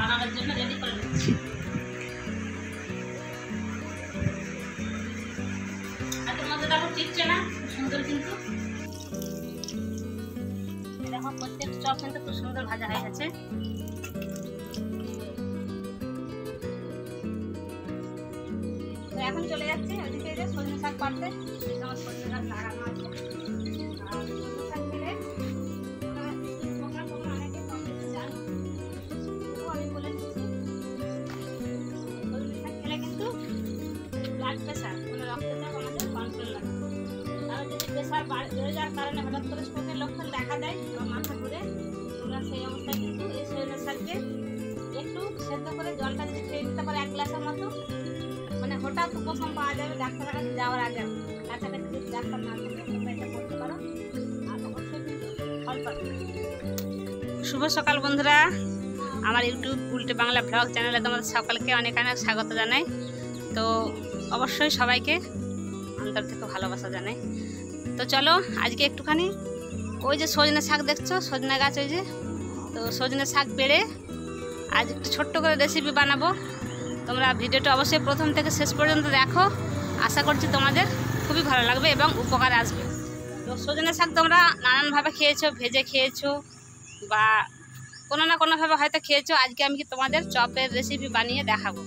বানানোর জন্য রেডি করে নিচ্ছি। হাতের মধ্যে দেখো টিকছে না, খুব সুন্দর কিন্তু দেখো প্রত্যেকটা চপ কিন্তু খুব সুন্দর ভাজা হয়ে গেছে। তো এখন চলে যাচ্ছে ওইদিকে যে সজনে শাক পাড়তে। আমার সজনে শাক লাগানো আছে, আর সজনে শাক খেলে অনেকে কম বেশি জানো, আমি বলে দিচ্ছি সজনে শাক খেলে কিন্তু ব্লাড প্রেশার মানে রক্তচাপ আমাদের কন্ট্রোল রাখে। আর যদি প্রেশার বেড়ে যাওয়ার কারণে হঠাৎ করে স্ট্রোকের লক্ষণ দেখা দেয় বা মাথা ঘুরে, তোমরা সেই অবস্থায় কিন্তু এই সজনে শাককে একটু সেদ্ধ করে জলটা যদি খেয়ে নিতে পারে 1 গ্লাসের মতো, মানে হঠাৎ উপশম পাওয়া যাবে ডাক্তারের কাছে যাওয়ার আগে। কাছাকাছি যদি ডাক্তার না থাকে তোমরা এটা করতে পারো, আর অবশ্যই কিন্তু ফল পাবে। শুভ সকাল বন্ধুরা, আমার ইউটিউব উল্টে বাংলা ব্লগ চ্যানেলে তোমাদের সকলকে অনেক অনেক স্বাগত জানাই। তো অবশ্যই সবাইকে অন্তর থেকে ভালোবাসা জানাই। তো চলো আজকে একটুখানি ওই যে সজনে শাক দেখছো, সজনে গাছ ওই যে, তো সজনে শাক পেড়ে আজ একটু ছোট্ট করে রেসিপি বানাবো। তোমরা ভিডিওটা অবশ্যই প্রথম থেকে শেষ পর্যন্ত দেখো, আশা করছি তোমাদের খুবই ভালো লাগবে এবং উপকার আসবে। তো সজনে শাক তোমরা নানানভাবে খেয়েছো, ভেজে খেয়েছো বা কোনো না কোনোভাবে হয়তো খেয়েছো। আজকে আমি কি তোমাদের চপের রেসিপি বানিয়ে দেখাবো।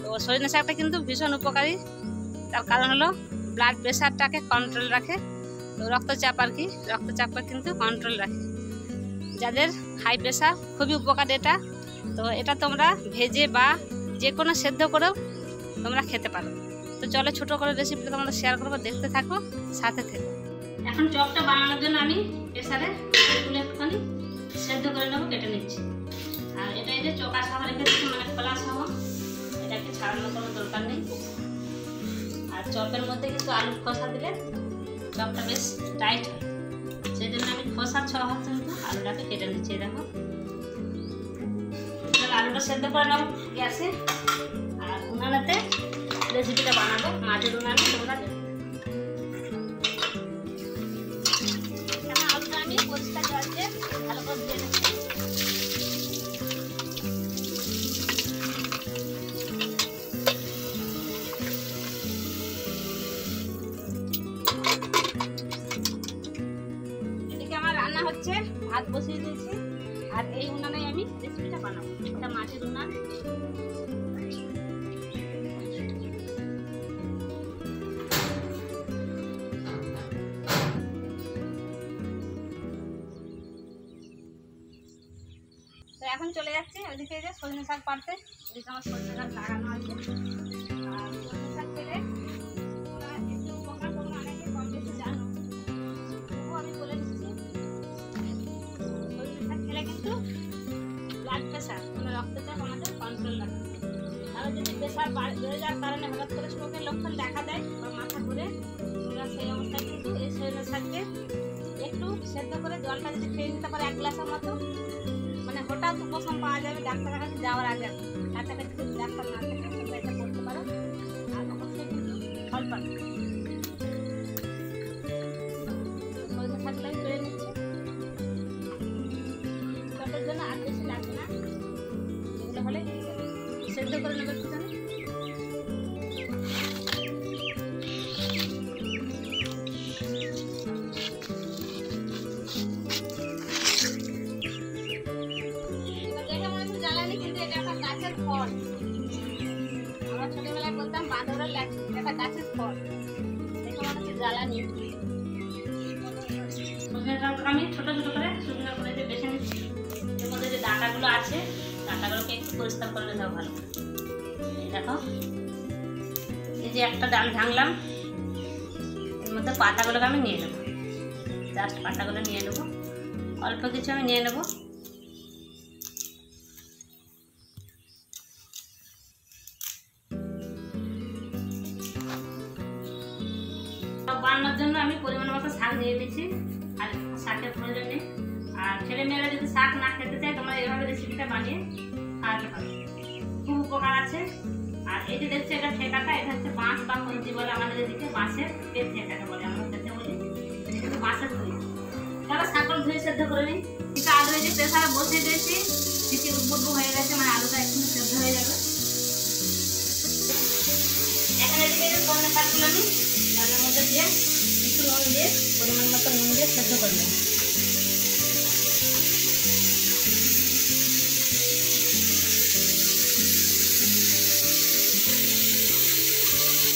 তো সজনে শাকটা কিন্তু ভীষণ উপকারী, তার কারণ হলো ব্লাড প্রেশারটাকে কন্ট্রোল রাখে। তো রক্তচাপ আর কি, রক্তচাপটা কিন্তু কন্ট্রোল রাখে। যাদের হাই প্রেশার খুবই উপকার এটা। তো এটা তোমরা ভেজে বা যে কোনো সেদ্ধ করেও তোমরা খেতে পারো। তো চলো ছোটো করে রেসিপিটা তোমরা শেয়ার করবো, দেখতে থাকো, সাথে থেকো। এখন চপটা বানানোর জন্য আমি প্রেসারে তুলে একটুখানি সেদ্ধ করে নেবো, কেটে নিচ্ছি। আর এটা এই যে চোকা সহ রেখেছি, মানে খোলা সহ, এটাকে ছাড়ানোর কোনো দরকার নেই। আর চপের মধ্যে কিন্তু আলুর খোসা দিলে চপটা বেশ টাইট হয়, সেই জন্য আমি খোসা সহ কিন্তু আলুটাকে কেটে নিচ্ছি। দেখো আলুটা সেদ্ধ করে নেবো গ্যাসে, আর উনানেতে রেসিপিটা বানাবো মাটির উনানে। তোমরা আলুটা আমি পরিষ্কার জল দিয়ে ভালো করে ধুয়ে নিচ্ছি। এদিকে আমার রান্না হচ্ছে, ভাত বসিয়ে দিয়েছি, আর এই উনানে আমি রেসিপিটা বানাবো। এটা মাটির উনান। তো এখন চলে যাচ্ছে ওইদিকে যে সজনে শাক পাড়তে। এদিকে আমার সজনে শাক লাগানো আছে, আর সজনে শাক খেলে একটু উপকার তোমরা অনেকে কম বেশি জানো, তবুও আমি বলে দিচ্ছি সজনে শাক খেলে কিন্তু ব্লাড প্রেশার মানে রক্তচাপ আমাদের কন্ট্রোল রাখে। আর যদি প্রেশার বেড়ে যাওয়ার কারণে হঠাৎ করে স্ট্রোকের লক্ষণ দেখা দেয় বা মাথা ঘুরে, তোমরা সেই অবস্থায় কিন্তু এই সজনে শাককে একটু সেদ্ধ করে জলটা যদি খেয়ে নিতে পারে 1 গ্লাসের মতো, মানে হঠাৎ উপশম পাওয়া যাবে ডাক্তারের কাছে যাওয়ার আগে। কাছাকাছি যদি ডাক্তার না থাকে তোমরা এটা করতে পারো, আর অবশ্যই কিন্তু ফল পাবে। সজনে শাকটা আমি পেরে নিচ্ছি, চপের জন্য আর বেশি লাগবে না, এগুলো হলে সেদ্ধ করে নেবে একটুখানি। কিন্তু এটা একটা গাছের ফল, আমরা ছোটবেলায় বলতাম বাঁদরের লাঠি, এটা গাছের ফল, দেখো মনে হচ্ছে জ্বালানি। সজনে শাকটা আমি ছোট ছোট করে সুন্দর করে যে বেছে নিচ্ছি। এর মধ্যে যে ডাঁটাগুলো আছে, ডাঁটাগুলোকে একটু পরিষ্কার করে নিতে হবে ভালো। এই দেখো, এই যে একটা ডাল ভাঙলাম, এর মধ্যে পাতাগুলোকে আমি নিয়ে নেবো, জাস্ট পাতাগুলো নিয়ে নেবো, অল্প কিছু আমি নিয়ে নেবো। বানানোর জন্য আমি পরিমাণ মতো শাক দিয়ে দিচ্ছি, আর শাকের প্রয়োজন নেই। আর ছেলেমেয়েরা যদি শাক না খেতে চায় তোমরা এভাবে রেসিপিটা বানিয়ে খাওয়াতে পারো, খুব উপকার আছে। আর এই যে দেখছো এটা ঠেকাটা, এটা হচ্ছে বাঁশ বা কঞ্চি বলে আমাদের এদিকে, বাঁশের পেট ঠেকাটা বলে আমরা খেতে বলি, এটা কিন্তু বাঁশের তৈরি। তাহলে শাকগুলো ধুয়ে সেদ্ধ করে নিই। কিন্তু আলু এই যে প্রেসারে বসিয়ে দিয়েছি, সিটি উদ্বুদ্ধ হয়ে গেছে, মানে আলুটা একটু সেদ্ধ হয়ে যাবে। এখানে এদিকে কর্নের শাকগুলো আমি ডালের মধ্যে দিয়ে একটু নুন দিয়ে পরিমাণ মতো নুন দিয়ে সেদ্ধ করে নেব।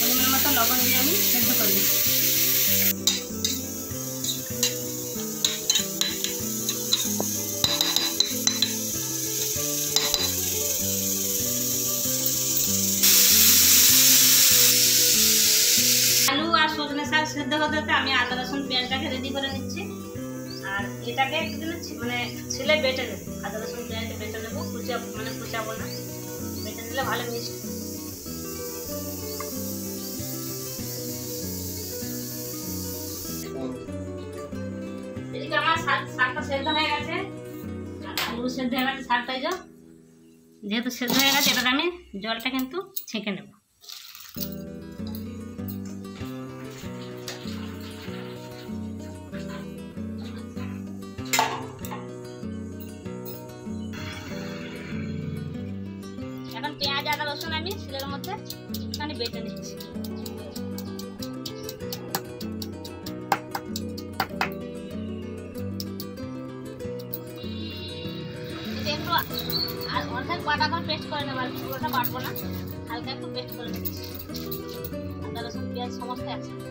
পরিমাণ মতো লবণ দিয়ে আমি সেদ্ধ করে নেব। আলু আর সজনে শাক সেদ্ধ হতে হতে আমি আদা রসুন পেঁয়াজটাকে রেডি করে নিচ্ছি। আর এটাকে একটু মানে ছিলে বেটে দেবো, আদা রসুন পেঁয়াজটা বেটে দেবো, কুচাবো না, বেটে দিলে ভালো মিষ্টি। এদিকে আমার শাকটা সেদ্ধ হয়ে গেছে, আলু সেদ্ধ হয়ে গেছে, শাকটা যেহেতু সেদ্ধ হয়ে গেছে এটাতে আমি জলটা কিন্তু ছেঁকে নেব। এখন পেঁয়াজ আদা রসুন আমি শিলের মধ্যে একটুখানি বেটে নিচ্ছি। একটু আর অর্ধেক বাটা করে পেস্ট করে নেবো, আর পুরোটা বাটবো না, হালকা একটু পেস্ট করে নিচ্ছি আদা রসুন পেঁয়াজ সমস্ত একসাথে।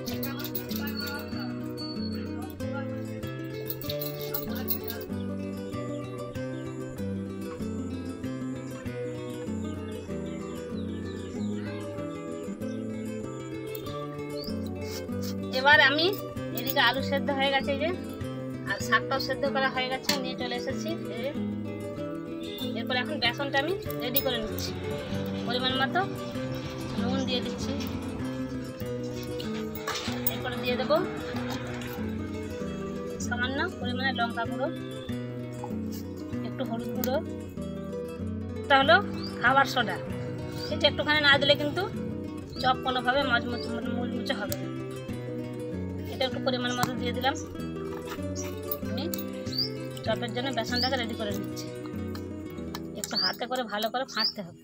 এবার আমি এদিকে আলু সেদ্ধ হয়ে গেছে, এই যে, আর শাকটাও সেদ্ধ করা হয়ে গেছে, নিয়ে চলে এসেছি। এরপর এখন বেসনটা আমি রেডি করে নিচ্ছি। পরিমাণ মতো নুন দিয়ে দিচ্ছি, এরপরে দিয়ে দেবো সামান্য পরিমাণে লঙ্কা গুঁড়ো, একটু হলুদ গুঁড়ো, এটা হলো খাবার সোডা। এটা একটুখানি না দিলে কিন্তু চপ কোনোভাবে মুচমুচে হবে না। এটা একটু পরিমাণ মতো দিয়ে দিলাম। আমি চপের জন্য বেসনটাকে রেডি করে নিচ্ছি। একটু হাতে করে ভালো করে ফাঁটতে হবে।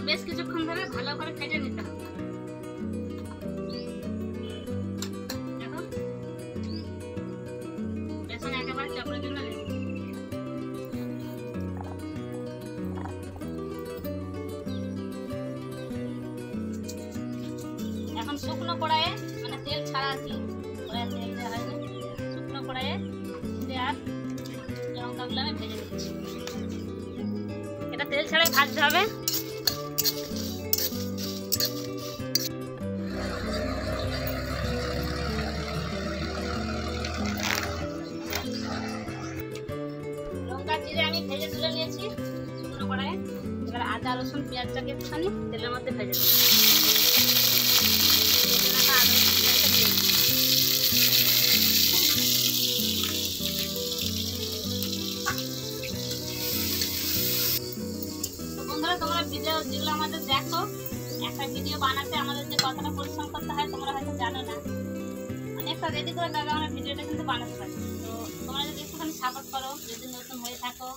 বেশ কিছুক্ষণ ধরে ভালো করে ফেটে নিতে হবে। দেখো বেসন একেবারে চপের জন্য রেডি। এখন শুকনো কড়াইয়ে, মানে তেল ছাড়া আর কি, কড়াইয়ে তেল দেওয়া হয়নি, শুকনো কড়াইয়ে আর লঙ্কাগুলো আমি ভেজে দিচ্ছি। এটা তেল ছাড়াই ভাজতে হবে। জিরে আমি ভেজে তুলে নিয়েছি শুকনো কড়াইয়ে। এবার আদা রসুন পেঁয়াজটাকে একটুখানি তেলের মধ্যে ভেজে দিচ্ছি। বন্ধুরা, তোমরা ভিডিও যেগুলো আমাদের দেখো, একটা ভিডিও বানাতে আমাদের যে কতটা পরিশ্রম করতে হয় তোমরা হয়তো জানো না। অনেকটা রেডি করে তবে আমরা ভিডিওটা কিন্তু বানাতে পারি। তো তোমরা যদি একটুখানি সাপোর্ট করো, যদি নতুন হয়ে থাকো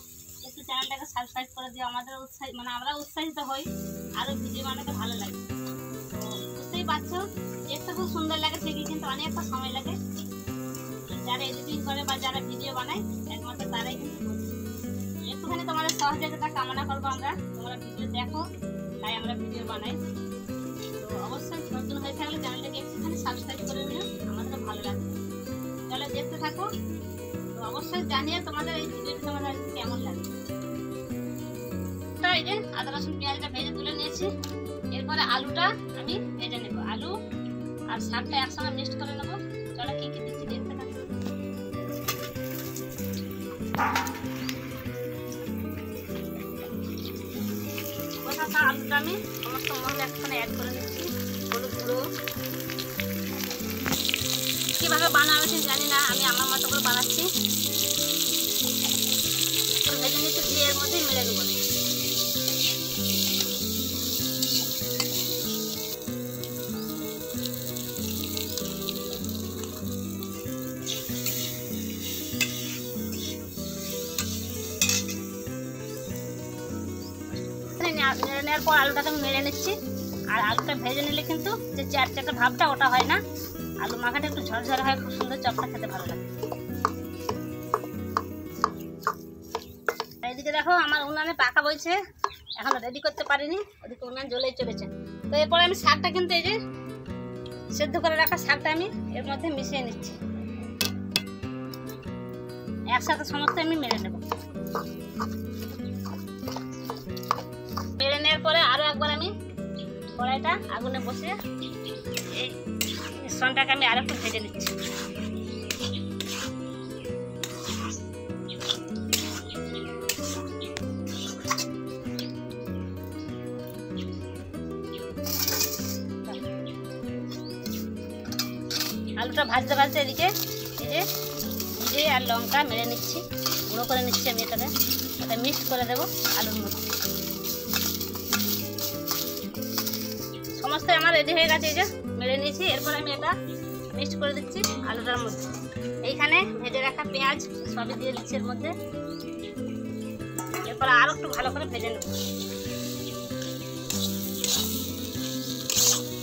একটু চ্যানেলটাকে সাবস্ক্রাইব করে দিও, আমাদের মানে আমরা উৎসাহিত হই, আরও ভিডিও বানাতে ভালো লাগে। তো বুঝতেই পারছো, দেখতে খুব সুন্দর লাগে ঠিকই, কিন্তু অনেকটা সময় লাগে। যারা এডিটিং করে বা যারা ভিডিও বানায় একমাত্র তারাই কিন্তু বোঝে। একটুখানি তোমাদের সহযোগিতা কামনা করবো আমরা, তোমরা ভিডিও দেখো তাই আমরা ভিডিও বানাই। তো অবশ্যই নতুন হয়ে থাকলে চ্যানেলটাকে একটুখানি সাবস্ক্রাইব করে নিও, আমাদের ভালো লাগবে। তাহলে দেখতে থাকো। তো অবশ্যই জানিয়ে তোমাদের এই ভিডিওটা তোমাদের কেমন লাগে। এই যে আদা রসুন পেঁয়াজটা ভেজে তুলে নিয়েছি। এরপরে আলুটা আমি ভেজে নেব। আলু আর শাকটা একসঙ্গে মিক্সড করে নেবো। চলো কি কি দিচ্ছি দেখতে থাকো। কষা আলুটা আমি সমস্ত মশলা একসঙ্গে অ্যাড করে নিচ্ছি। হলুদ গুঁড়ো, কিভাবে আমি ঠিক জানি না, আমি আমার মতো করে বানাচ্ছি। ভেজে নিতে দিয়ে এর মধ্যেই মেরে দেবো। নেওয়ার পর আলুটাকে আমি মেরে নিচ্ছি। আর আলুটা ভেজে নিলে কিন্তু যে চ্যাটচ্যাটে ভাবটা ওটা হয় না, আলু মাখাটা একটু ঝরঝরে হয়, খুব সুন্দর, চপটা খেতে ভালো লাগে। এদিকে দেখো আমার উনানে পাকা বইছে, এখনো রেডি করতে পারিনি, ওদিকে উনান জ্বলেই চলেছে। তো এরপরে আমি শাকটা কিন্তু এই যে সেদ্ধ করে রাখা শাকটা আমি এর মধ্যে মিশিয়ে নিচ্ছি, একসাথে সমস্ত আমি মেরে নেব। মেরে নেওয়ার পরে আরো একবার আমি কড়াইটা আগুনে বসিয়ে এই মিশ্রণটাকে আমি আরো একটু ভেজে নিচ্ছি। আলুটা ভাজতে ভাজতে এদিকে এই যে জিরে আর লঙ্কা মেরে নিচ্ছি, গুঁড়ো করে নিচ্ছি আমি। এটা মিক্স করে দেবো আলুর মধ্যে। সমস্ত আমার রেডি হয়ে গেছে, এই যে মেরে নিয়েছি। এরপর আমি এটা মিক্স করে দিচ্ছি আলুটার মধ্যে। এইখানে ভেজে রাখা পেঁয়াজ সবই দিয়ে দিচ্ছি এর মধ্যে। এরপর আরও একটু ভালো করে ভেজে নেব।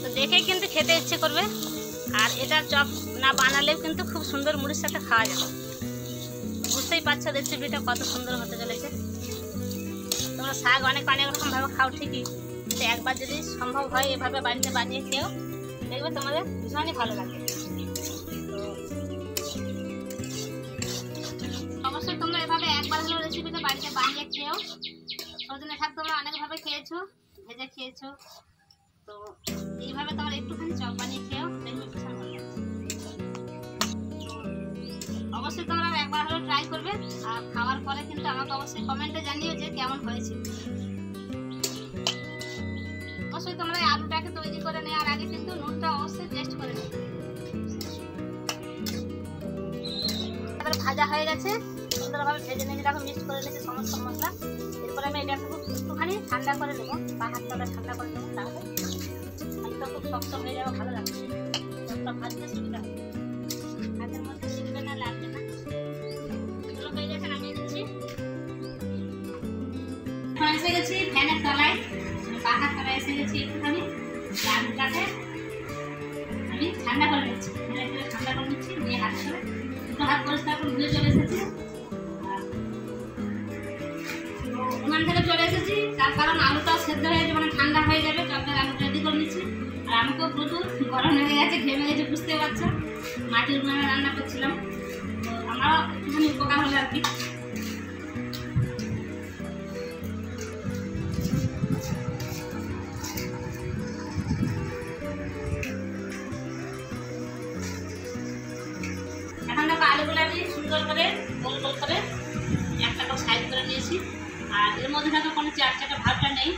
তো দেখেই কিন্তু খেতে ইচ্ছে করবে। আর এটা চপ না বানালেও কিন্তু খুব সুন্দর মুড়ির সাথে খাওয়া যাবে। বুঝতেই পারছো রেসিপিটা কত সুন্দর হতে চলেছে। তোমরা শাক অনেক অনেক রকমভাবে খাও ঠিকই, কিন্তু একবার যদি সম্ভব হয় এভাবে বাড়িতে বানিয়ে খেও, দেখবে তোমাদের ভীষণই ভালো লাগবে। তো অবশ্যই তোমরা এভাবে একবার হলেও রেসিপিটা বাড়িতে বানিয়ে খেও। সজনে শাক তোমরা অনেকভাবে খেয়েছো, ভেজে খেয়েছো, তো এইভাবে তোমরা একটুখানি চপ বানিয়ে খেও, দেখবে ভীষণ ভালো লাগবে। অবশ্যই তোমরা একবার হলেও ট্রাই করবে। আর খাওয়ার পরে কিন্তু আমাকে অবশ্যই কমেন্টে জানিও যে কেমন হয়েছে। অবশ্যই তোমরা আলুটাকে তৈরি করে নেওয়ার আগে কিন্তু নুনটা অবশ্যই টেস্ট করে নেবে। এবার ভাজা হয়ে গেছে, সুন্দরভাবে ভেজে নিয়ে দেখো মিক্স করে নিয়েছি সমস্ত মশলা। এরপরে আমি এটা একটুখানি ঠান্ডা করে নেবো, বা হাত তলা ঠান্ডা করে নেবো, তাহলে আলুটা খুব শক্ত হয়ে যাবে, ভালো লাগবে। চপটা ভাজতে সুবিধা হবে, হাতের মধ্যে শিখবে না, লাগবে না। এগুলো হয়ে গেছে, নামিয়ে দিচ্ছি। এখন এসে গেছি ফ্যানের তলায়, পাখার তলায় এসে গেছি। একটুখানি আলুটাকে আমি ঠান্ডা করে নিচ্ছি, ঠান্ডা করে নিচ্ছি। নিয়ে হাত করে দুটো হাত পরিষ্কার করে ধুয়ে চলে এসেছি। উনান থেকে চলে এসেছি, তার কারণ আলুটাও সেদ্ধ হয়ে যাবে, মানে ঠান্ডা হয়ে যাবে। চপের আলু রেডি করে নিচ্ছি। আর আমাকেও প্রচুর গরম লেগে গেছে, ঘেমে গেছে, বুঝতে পারছো। মাটির উনানে রান্না করছিলাম, তো আমারও একটুখানি উপকার হলো আর কি। এখন দেখো আলুগুলো আমি সুন্দর করে গোল গোল করে একটা সাইজ করে নিয়েছি। আর এর মধ্যে দেখো কোনো চ্যাটচ্যাটে ভাবটা নেই,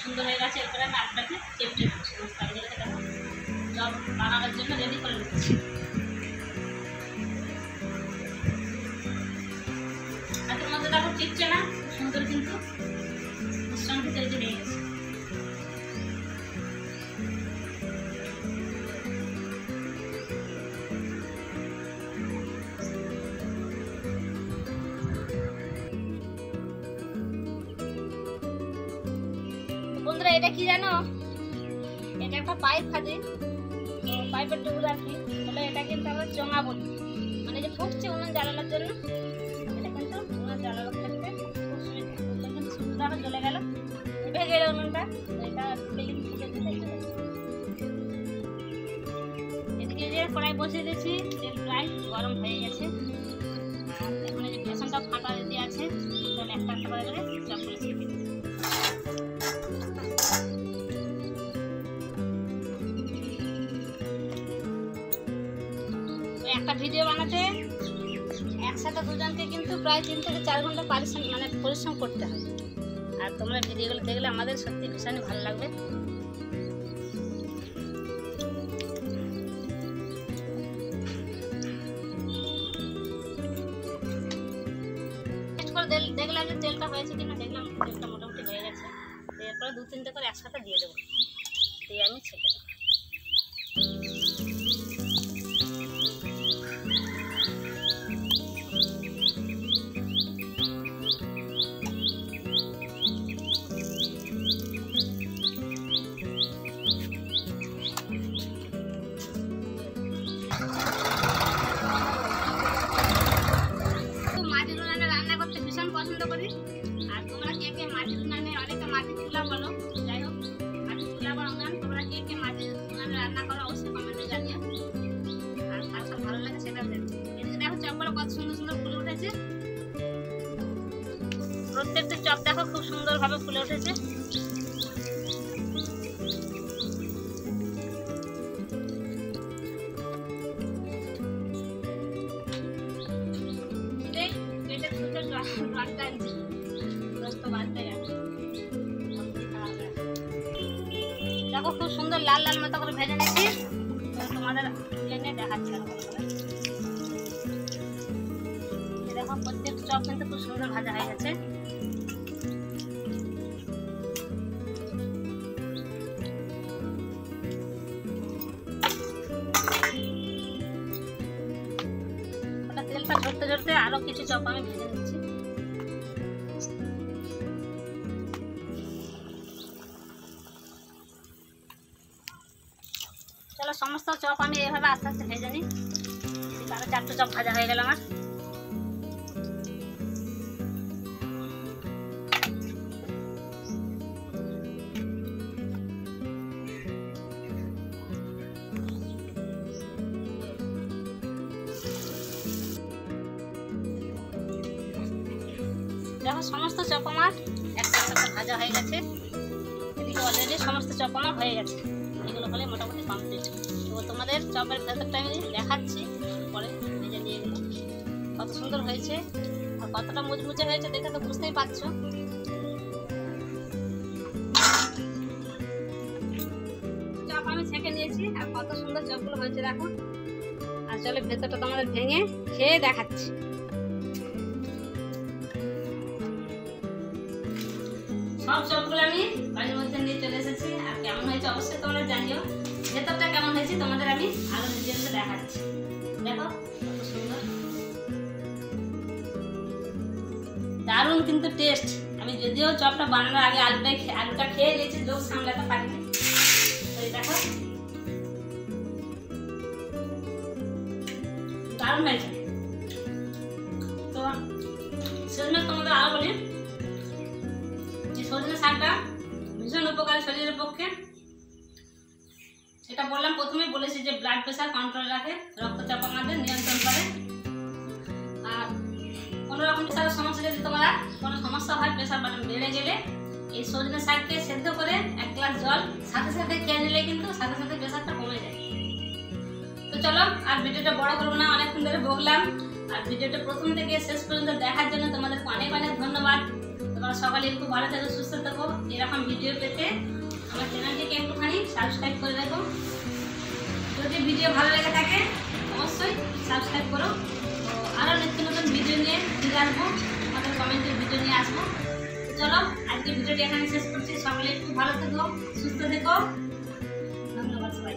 সুন্দর হয়ে গেছে। এরপরে আমি আলুটাকে চেপটে সমস্ত আলুগুলোকে দেখো চপ বানানোর জন্য রেডি করে নিচ্ছি। হাতের মধ্যে দেখো চিপছে না, সুন্দর কিন্তু মিশ্রণটি তৈরি হয়ে গেছে। বন্ধুরা এটা কি জানো, এটা একটা পাইপ খাদি, পাইপের টুকরো আর কি বলে। এটা কিন্তু আমরা চোঙা বলি, মানে যে ফুটছে উনুন জ্বালানোর জন্য। এটা কিন্তু উনুন জ্বালানোর ক্ষেত্রে খুব সুবিধা। কিন্তু সুন্দর জ্বলে গেল, নিভে গেল উনুনটা। এটা ফুটে দিতে এদিকে যে কড়াই বসিয়ে দিয়েছি, তেল প্রায় গরম হয়ে গেছে। আর এখন যে বেসনটা ফাটা যদি আছে, তাহলে একটা একটা করে চপগুলো ছেড়ে দিই। একটা ভিডিও বানাতে একসাথে দুজনকে কিন্তু প্রায় 3 থেকে 4 ঘন্টা পরিশ্রম করতে হয়। আর তোমরা ভিডিওগুলো দেখলে আমাদের সত্যি ভীষণই ভালো লাগবে। দেখলাম যে তেলটা হয়েছে কিনা, দেখলাম তেলটা মোটামুটি হয়ে গেছে। এরপরে 2-3টে করে একসাথে দিয়ে দেবো, দিয়ে আমি ছেঁকে দেবো। মাটির উনানে রান্না করতে ভীষণ পছন্দ করি। আর তোমরা কে কে মাটির উনানে, অনেকে মাটির চুলা বলো, যাই হোক মাটির চুলা বা উনান, তোমরা কে কে মাটির উনানে রান্না করো অবশ্যই কমেন্টে জানিও। আর কার কার ভালো লাগে সেটাও জানিও। এদিকে দেখো চপগুলো কত সুন্দর সুন্দর ফুলে উঠেছে। প্রত্যেকটা চপ দেখো খুব সুন্দরভাবে ফুলে উঠেছে। দেখো খুব সুন্দর লাল লাল মতো করে ভেজে নিচ্ছি, তোমাদের এনে দেখাচ্ছি। দেখো প্রত্যেক চপ কিন্তু খুব সুন্দর ভাজা হয়ে গেছে। তেলটা ঝরতে ঝরতে আরো কিছু চপ আমি ভেজে নিচ্ছি। চলো সমস্ত চপ আমি এভাবে আস্তে আস্তে ভেজে নিই। আরো 4টে চপ ভাজা হয়ে গেল আমার। দেখো সমস্ত চপ আমার একটা ভাজা হয়ে গেছে। এদিকে অলরেডি সমস্ত চপ আমার হয়ে গেছে। এগুলো হলে মোটামুটি কমপ্লিট। তো তোমাদের চপের ভেতরটা আমি দেখাচ্ছি, পরে ভেজে দিয়ে গেল কত সুন্দর হয়েছে আর কতটা মুচমুচে হয়েছে দেখে তো বুঝতেই পারছো। চপ আমি ছেঁকে নিয়েছি আর কত সুন্দর চপগুলো হয়েছে দেখো। আর চলো ভেতরটা তোমাদের ভেঙে খেয়ে দেখাচ্ছি। সব চপগুলো আমি বাড়ির মধ্যে নিয়ে চলে এসেছি। আর কেমন হয়েছে অবশ্যই তোমরা জানিও। ভেতরটা কেমন হয়েছে তোমাদের আমি আরো ডিটেলসে দেখাচ্ছি। দেখো কত সুন্দর, দারুণ কিন্তু টেস্ট। আমি যদিও চপটা বানানোর আগে আলুটা খেয়ে নিয়েছি, লোক সামলাতে পারিনি। দেখো দারুণ হয়েছে। তো সেজন্য তোমাদের আরো বলি, সজনে শাকটা ভীষণ উপকারী শরীরের পক্ষে। সেটা বললাম প্রথমেই বলেছি যে ব্লাড প্রেশার কন্ট্রোল রাখে, রক্তচাপ আমাদের নিয়ন্ত্রণ করে। আর কোনো রকম প্রেশারের সমস্যা যদি তোমার কোনো সমস্যা হয়, প্রেশার বেড়ে গেলে এই সজনে শাককে সেদ্ধ করে 1 গ্লাস জল সাথে সাথে খেয়ে নিলে কিন্তু সাথে সাথে প্রেশারটা কমে যায়। তো চলো আর ভিডিওটা বড় করবো না, অনেকক্ষণ ধরে বললাম। আর ভিডিওটা প্রথম থেকে শেষ পর্যন্ত দেখার জন্য তোমাদেরকে অনেক অনেক ধন্যবাদ। তোমরা সকালে একটু ভালো থেকো, সুস্থ থেকো। এরকম ভিডিও পেতে আমার চ্যানেলটিকে একটুখানি সাবস্ক্রাইব করে রাখো। যদি ভিডিও ভালো লেগে থাকে অবশ্যই সাবস্ক্রাইব করো। তো আরও নিত্য নতুন ভিডিও নিয়ে ফিরে আসবো, আমাদের কমেন্টের ভিডিও নিয়ে আসবো। চলো আজকে ভিডিওটি এখানে শেষ করছি। সকলে একটু ভালো থেকো, সুস্থ থেকো। ধন্যবাদ সবাই।